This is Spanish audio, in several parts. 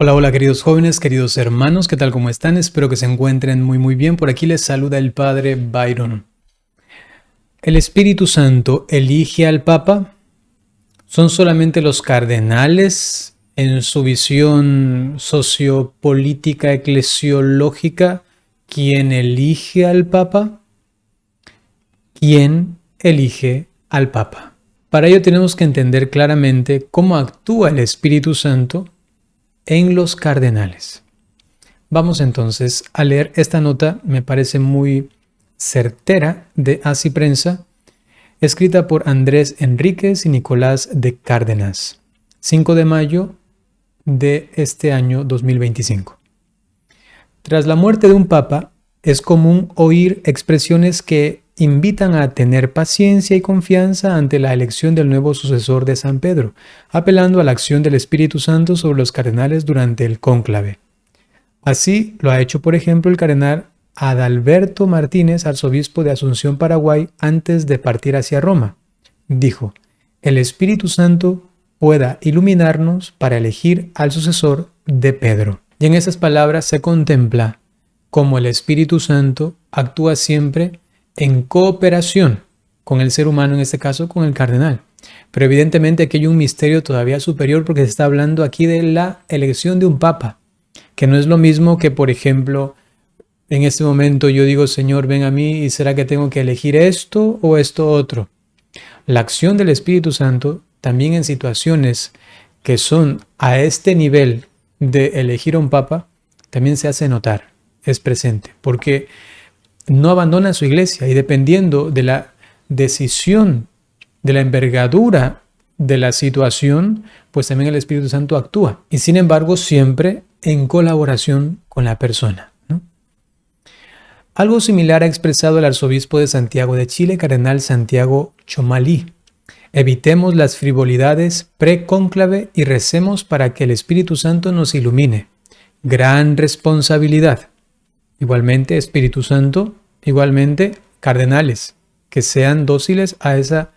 Hola, hola queridos jóvenes, queridos hermanos, ¿qué tal? ¿Cómo están? Espero que se encuentren muy bien. Por aquí les saluda el Padre Byron. ¿El Espíritu Santo elige al Papa? ¿Son solamente los cardenales en su visión sociopolítica eclesiológica quien elige al Papa? ¿Quién elige al Papa? Para ello tenemos que entender claramente cómo actúa el Espíritu Santo en los cardenales. Vamos entonces a leer esta nota, me parece muy certera, de Así Prensa, escrita por Andrés Enríquez y Nicolás de Cárdenas, 5 de mayo de este año 2025. Tras la muerte de un papa, es común oír expresiones que invitan a tener paciencia y confianza ante la elección del nuevo sucesor de San Pedro, apelando a la acción del Espíritu Santo sobre los cardenales durante el cónclave. Así lo ha hecho, por ejemplo, el cardenal Adalberto Martínez, arzobispo de Asunción, Paraguay, antes de partir hacia Roma. Dijo: el Espíritu Santo pueda iluminarnos para elegir al sucesor de Pedro. Y en esas palabras se contempla cómo el Espíritu Santo actúa siempre en cooperación con el ser humano, en este caso con el cardenal. Pero evidentemente aquí hay un misterio todavía superior, porque se está hablando aquí de la elección de un papa, que no es lo mismo que, por ejemplo, en este momento yo digo: Señor, ven a mí, y ¿será que tengo que elegir esto o esto otro? La acción del Espíritu Santo también en situaciones que son a este nivel de elegir a un papa, también se hace notar, es presente, porque no abandona su iglesia, y dependiendo de la decisión, de la envergadura de la situación, pues también el Espíritu Santo actúa, y sin embargo siempre en colaboración con la persona, ¿no? Algo similar ha expresado el arzobispo de Santiago de Chile, cardenal Santiago Chomalí. Evitemos las frivolidades pre-cónclave y recemos para que el Espíritu Santo nos ilumine. Gran responsabilidad. Igualmente, Espíritu Santo, igualmente, cardenales, que sean dóciles a esa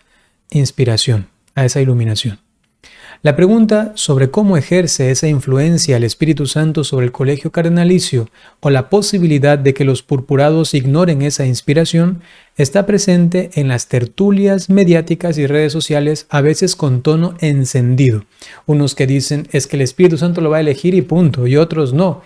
inspiración, a esa iluminación. La pregunta sobre cómo ejerce esa influencia el Espíritu Santo sobre el colegio cardenalicio, o la posibilidad de que los purpurados ignoren esa inspiración, está presente en las tertulias mediáticas y redes sociales, a veces con tono encendido. Unos que dicen: es que el Espíritu Santo lo va a elegir y punto, y otros no,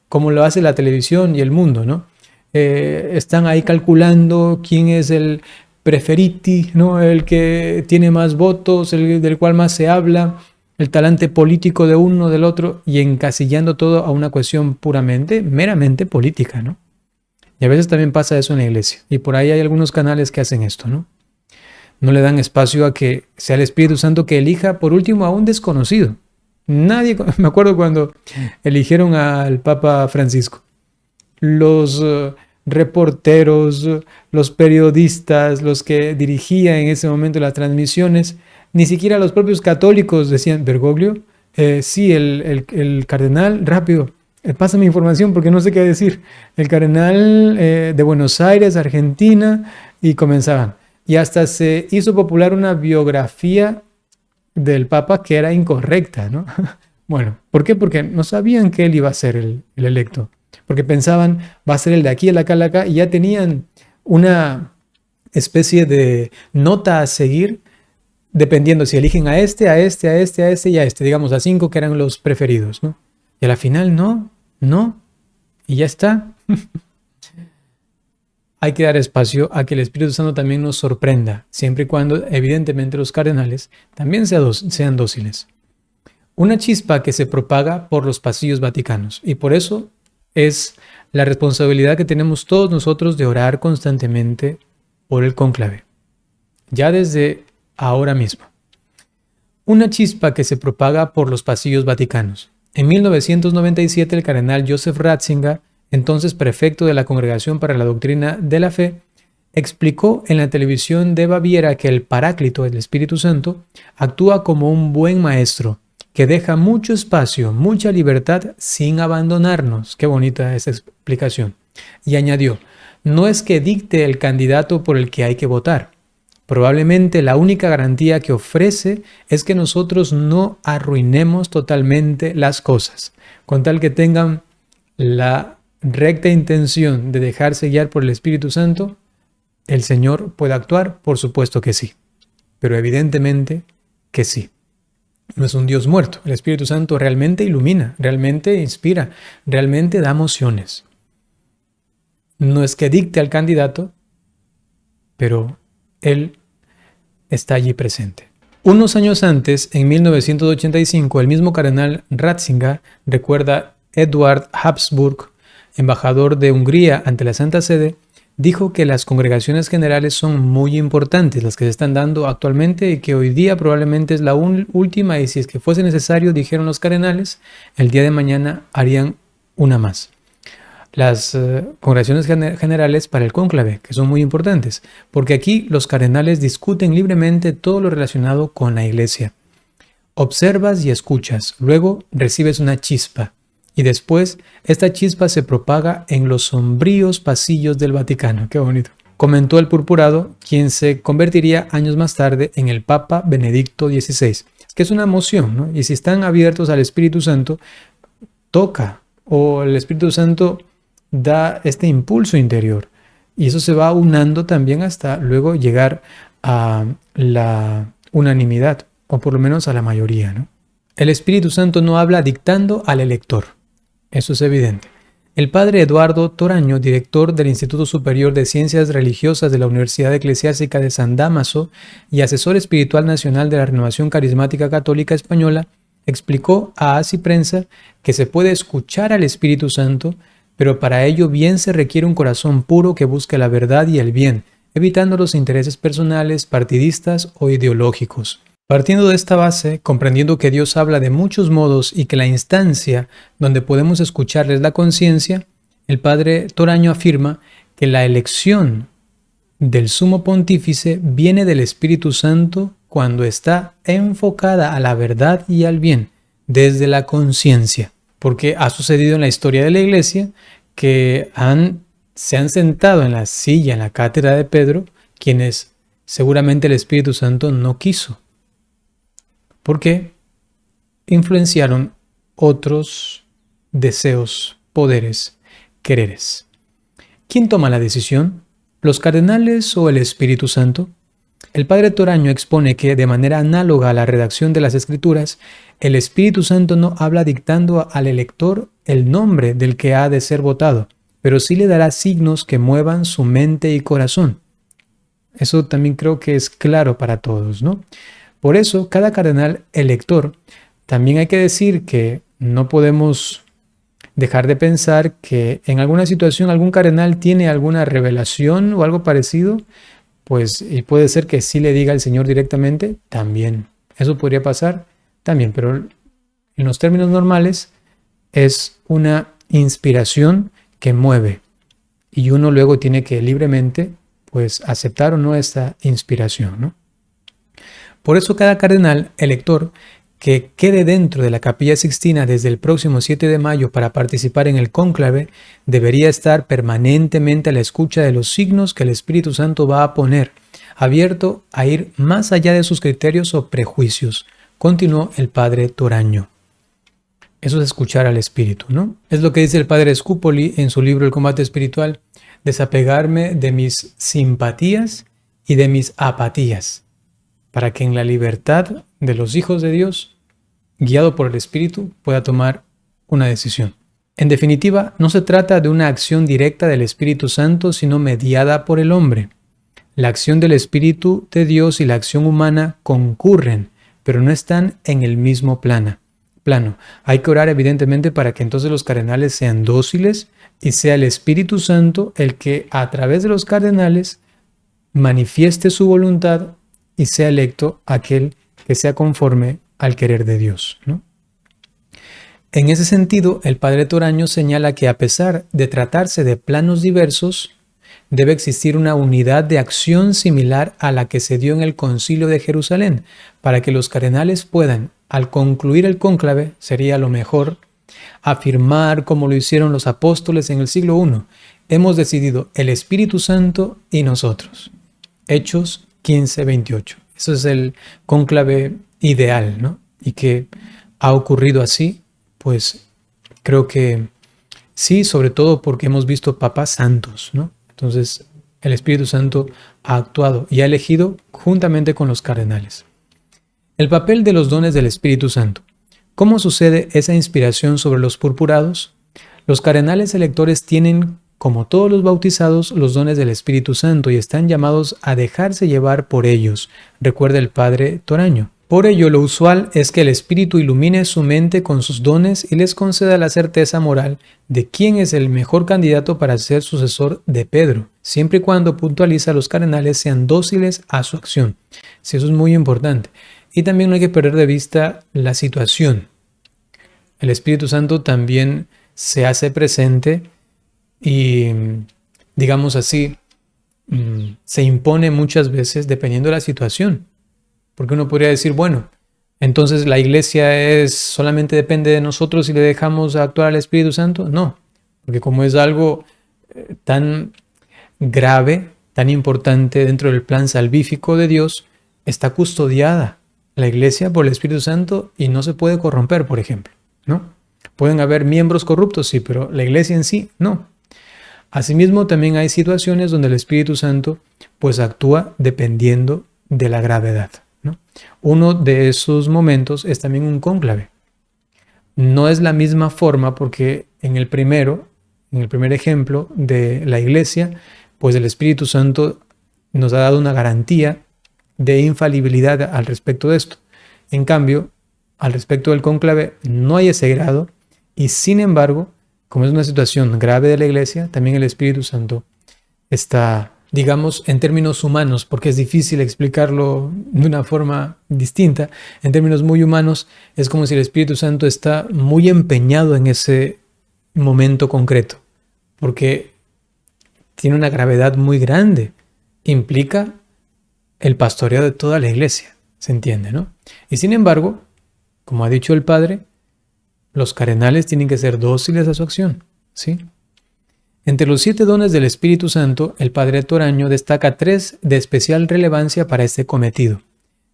como lo hace la televisión y el mundo, ¿no? Están ahí calculando quién es el preferiti, ¿no? El que tiene más votos, el del cual más se habla, el talante político de uno, del otro, y encasillando todo a una cuestión puramente, meramente política, ¿no? Y a veces también pasa eso en la iglesia, y por ahí hay algunos canales que hacen esto, ¿no? No le dan espacio a que sea el Espíritu Santo que elija, por último, a un desconocido. Nadie, me acuerdo cuando eligieron al Papa Francisco, los reporteros, los periodistas, los que dirigían en ese momento las transmisiones, ni siquiera los propios católicos decían: Bergoglio, sí, el cardenal, rápido, pásame información porque no sé qué decir. El cardenal de Buenos Aires, Argentina, y comenzaban. Y hasta se hizo popular una biografía del Papa que era incorrecta, ¿no? Bueno, ¿por qué? Porque no sabían que él iba a ser el electo. Porque pensaban: va a ser el de aquí, el de acá, el de acá, y ya tenían una especie de nota a seguir, dependiendo si eligen a este, a este, a este, a este y a este, digamos a 5 que eran los preferidos, ¿no? Y a la final no, y ya está. Hay que dar espacio a que el Espíritu Santo también nos sorprenda, siempre y cuando, evidentemente, los cardenales también sean dóciles. Una chispa que se propaga por los pasillos vaticanos, y por eso es la responsabilidad que tenemos todos nosotros de orar constantemente por el cónclave, ya desde ahora mismo. Una chispa que se propaga por los pasillos vaticanos. En 1997, el cardenal Joseph Ratzinger, entonces prefecto de la Congregación para la Doctrina de la Fe, explicó en la televisión de Baviera que el Paráclito, el Espíritu Santo, actúa como un buen maestro que deja mucho espacio, mucha libertad sin abandonarnos. Qué bonita esa explicación. Y añadió: no es que dicte el candidato por el que hay que votar, Probablemente la única garantía que ofrece es que nosotros no arruinemos totalmente las cosas, con tal que tengan la recta intención de dejarse guiar por el Espíritu Santo. ¿El Señor puede actuar? Por supuesto que sí, pero evidentemente que sí. No es un Dios muerto. El Espíritu Santo realmente ilumina, realmente inspira, realmente da emociones. No es que dicte al candidato, pero Él está allí presente. Unos años antes, en 1985, el mismo cardenal Ratzinger recuerda Eduard Habsburg, embajador de Hungría ante la Santa Sede, dijo que las congregaciones generales son muy importantes, las que se están dando actualmente, y que hoy día probablemente es la última, y si es que fuese necesario, dijeron los cardenales, el día de mañana harían una más. Las congregaciones generales para el cónclave, que son muy importantes, porque aquí los cardenales discuten libremente todo lo relacionado con la Iglesia. Observas y escuchas, luego recibes una chispa, y después esta chispa se propaga en los sombríos pasillos del Vaticano. ¡Qué bonito! Comentó el purpurado, quien se convertiría años más tarde en el Papa Benedicto XVI, que es una emoción, ¿no? Y si están abiertos al Espíritu Santo, toca, o el Espíritu Santo da este impulso interior, y eso se va unando también hasta luego llegar a la unanimidad, o por lo menos a la mayoría, ¿no? El Espíritu Santo no habla dictando al elector. Eso es evidente. El padre Eduardo Toraño, director del Instituto Superior de Ciencias Religiosas de la Universidad Eclesiástica de San Dámaso y asesor espiritual nacional de la Renovación Carismática Católica Española, explicó a Así Prensa que se puede escuchar al Espíritu Santo, pero para ello bien se requiere un corazón puro que busque la verdad y el bien, evitando los intereses personales, partidistas o ideológicos. Partiendo de esta base, comprendiendo que Dios habla de muchos modos y que la instancia donde podemos escucharle es la conciencia, el padre Toraño afirma que la elección del sumo pontífice viene del Espíritu Santo cuando está enfocada a la verdad y al bien, desde la conciencia. Porque ha sucedido en la historia de la Iglesia que se han sentado en la silla, en la cátedra de Pedro, quienes seguramente el Espíritu Santo no quiso, porque influenciaron otros deseos, poderes, quereres. ¿Quién toma la decisión? ¿Los cardenales o el Espíritu Santo? El padre Toraño expone que, de manera análoga a la redacción de las Escrituras, el Espíritu Santo no habla dictando al elector el nombre del que ha de ser votado, pero sí le dará signos que muevan su mente y corazón. Eso también creo que es claro para todos, ¿no? Por eso, cada cardenal elector, también hay que decir que no podemos dejar de pensar que en alguna situación algún cardenal tiene alguna revelación o algo parecido, pues y puede ser que sí le diga al Señor directamente, también. Eso podría pasar, también, pero en los términos normales es una inspiración que mueve y uno luego tiene que libremente pues aceptar o no esta inspiración, ¿no? Por eso cada cardenal elector que quede dentro de la Capilla Sixtina desde el próximo 7 de mayo para participar en el cónclave debería estar permanentemente a la escucha de los signos que el Espíritu Santo va a poner, abierto a ir más allá de sus criterios o prejuicios, continuó el padre Toraño. Eso es escuchar al Espíritu, ¿no? Es lo que dice el padre Scupoli en su libro El combate espiritual, desapegarme de mis simpatías y de mis apatías, para que en la libertad de los hijos de Dios, guiado por el Espíritu, pueda tomar una decisión. En definitiva, no se trata de una acción directa del Espíritu Santo, sino mediada por el hombre. La acción del Espíritu de Dios y la acción humana concurren, pero no están en el mismo plano. Hay que orar evidentemente para que entonces los cardenales sean dóciles y sea el Espíritu Santo el que a través de los cardenales manifieste su voluntad y sea electo aquel que sea conforme al querer de Dios, ¿no? En ese sentido, el padre Toraño señala que a pesar de tratarse de planos diversos, debe existir una unidad de acción similar a la que se dio en el Concilio de Jerusalén, para que los cardenales puedan, al concluir el cónclave, sería lo mejor, afirmar como lo hicieron los apóstoles en el siglo I, hemos decidido el Espíritu Santo y nosotros. Hechos 1528. Eso es el cónclave ideal, ¿no? Y que ha ocurrido así, pues creo que sí, sobre todo porque hemos visto papas santos, ¿no? Entonces, el Espíritu Santo ha actuado y ha elegido juntamente con los cardenales. El papel de los dones del Espíritu Santo. ¿Cómo sucede esa inspiración sobre los purpurados? Los cardenales electores tienen, como todos los bautizados, los dones del Espíritu Santo y están llamados a dejarse llevar por ellos, recuerda el padre Toraño. Por ello, lo usual es que el Espíritu ilumine su mente con sus dones y les conceda la certeza moral de quién es el mejor candidato para ser sucesor de Pedro, siempre y cuando puntualiza los cardenales sean dóciles a su acción. Sí, eso es muy importante. Y también no hay que perder de vista la situación. El Espíritu Santo también se hace presente y, digamos así, se impone muchas veces dependiendo de la situación. Porque uno podría decir, bueno, entonces la iglesia solamente depende de nosotros y le dejamos actuar al Espíritu Santo. No, porque como es algo tan grave, tan importante dentro del plan salvífico de Dios, está custodiada la iglesia por el Espíritu Santo y no se puede corromper, por ejemplo, ¿no? Pueden haber miembros corruptos, sí, pero la iglesia en sí, no. Asimismo, también hay situaciones donde el Espíritu Santo pues actúa dependiendo de la gravedad, ¿no? Uno de esos momentos es también un cónclave. No es la misma forma porque en el primer ejemplo de la iglesia, pues el Espíritu Santo nos ha dado una garantía de infalibilidad al respecto de esto. En cambio, al respecto del cónclave no hay ese grado y sin embargo, como es una situación grave de la iglesia, también el Espíritu Santo está, digamos, en términos humanos, porque es difícil explicarlo de una forma distinta, en términos muy humanos, es como si el Espíritu Santo está muy empeñado en ese momento concreto, porque tiene una gravedad muy grande, implica el pastoreo de toda la iglesia, ¿se entiende, no? Y sin embargo, como ha dicho el Padre, los cardenales tienen que ser dóciles a su acción, ¿sí? Entre los 7 dones del Espíritu Santo, el Padre Toraño destaca 3 de especial relevancia para este cometido.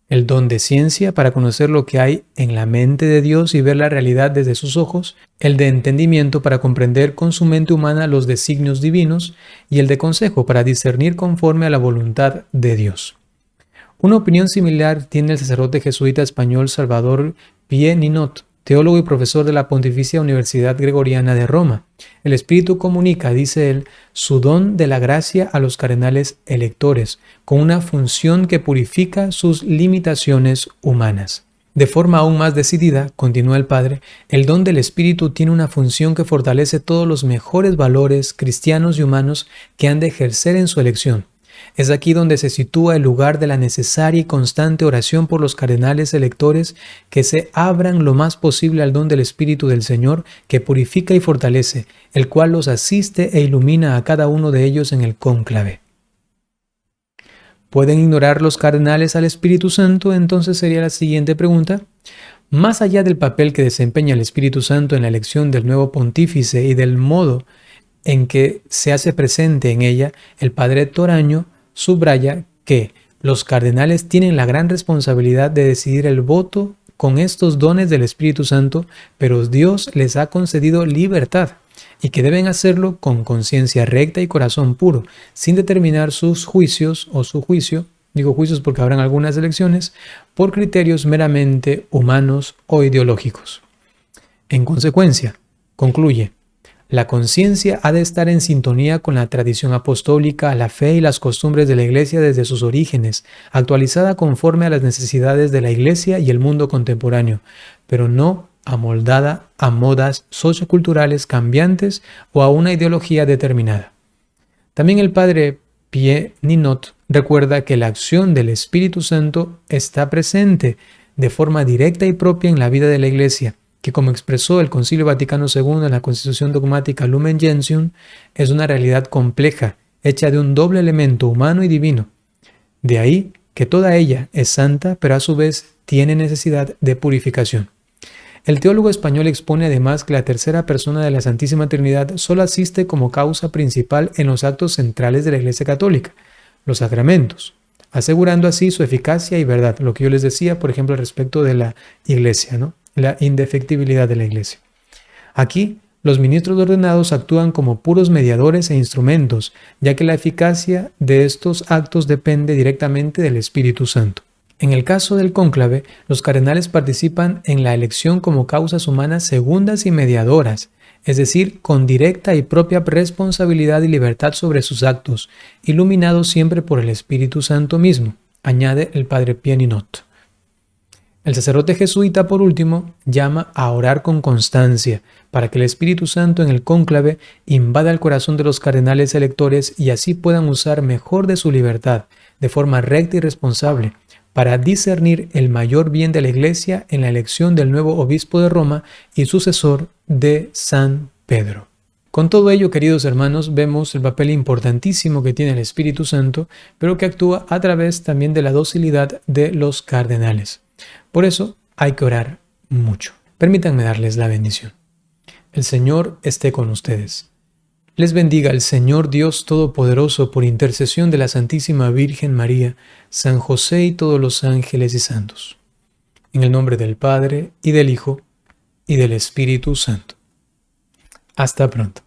El don de ciencia para conocer lo que hay en la mente de Dios y ver la realidad desde sus ojos, el de entendimiento para comprender con su mente humana los designios divinos y el de consejo para discernir conforme a la voluntad de Dios. Una opinión similar tiene el sacerdote jesuita español Salvador Pie Ninot, teólogo y profesor de la Pontificia Universidad Gregoriana de Roma. El Espíritu comunica, dice él, su don de la gracia a los cardenales electores, con una función que purifica sus limitaciones humanas. De forma aún más decidida, continúa el Padre, el don del Espíritu tiene una función que fortalece todos los mejores valores cristianos y humanos que han de ejercer en su elección. Es aquí donde se sitúa el lugar de la necesaria y constante oración por los cardenales electores que se abran lo más posible al don del Espíritu del Señor que purifica y fortalece, el cual los asiste e ilumina a cada uno de ellos en el cónclave. ¿Pueden ignorar los cardenales al Espíritu Santo? Entonces sería la siguiente pregunta. Más allá del papel que desempeña el Espíritu Santo en la elección del nuevo pontífice y del modo en que se hace presente en ella, el Padre Toraño subraya que los cardenales tienen la gran responsabilidad de decidir el voto con estos dones del Espíritu Santo, pero Dios les ha concedido libertad y que deben hacerlo con conciencia recta y corazón puro, sin determinar sus juicios o su juicio, digo juicios porque habrán algunas elecciones, por criterios meramente humanos o ideológicos. En consecuencia, concluye, la conciencia ha de estar en sintonía con la tradición apostólica, la fe y las costumbres de la Iglesia desde sus orígenes, actualizada conforme a las necesidades de la Iglesia y el mundo contemporáneo, pero no amoldada a modas socioculturales cambiantes o a una ideología determinada. También el Padre Pie Ninot recuerda que la acción del Espíritu Santo está presente de forma directa y propia en la vida de la Iglesia, que como expresó el Concilio Vaticano II en la Constitución Dogmática Lumen Gentium, es una realidad compleja, hecha de un doble elemento humano y divino. De ahí que toda ella es santa, pero a su vez tiene necesidad de purificación. El teólogo español expone además que la tercera persona de la Santísima Trinidad solo asiste como causa principal en los actos centrales de la Iglesia Católica, los sacramentos, asegurando así su eficacia y verdad. Lo que yo les decía, por ejemplo, respecto de la iglesia, ¿no? La indefectibilidad de la iglesia. Aquí, los ministros ordenados actúan como puros mediadores e instrumentos, ya que la eficacia de estos actos depende directamente del Espíritu Santo. En el caso del cónclave, los cardenales participan en la elección como causas humanas segundas y mediadoras, es decir, con directa y propia responsabilidad y libertad sobre sus actos, iluminados siempre por el Espíritu Santo mismo, añade el padre Pieninot. El sacerdote jesuita, por último, llama a orar con constancia para que el Espíritu Santo en el cónclave invada el corazón de los cardenales electores y así puedan usar mejor de su libertad, de forma recta y responsable, para discernir el mayor bien de la Iglesia en la elección del nuevo obispo de Roma y sucesor de San Pedro. Con todo ello, queridos hermanos, vemos el papel importantísimo que tiene el Espíritu Santo, pero que actúa a través también de la docilidad de los cardenales. Por eso hay que orar mucho. Permítanme darles la bendición. El Señor esté con ustedes. Les bendiga el Señor Dios Todopoderoso por intercesión de la Santísima Virgen María, San José y todos los ángeles y santos. En el nombre del Padre, y del Hijo, y del Espíritu Santo. Hasta pronto.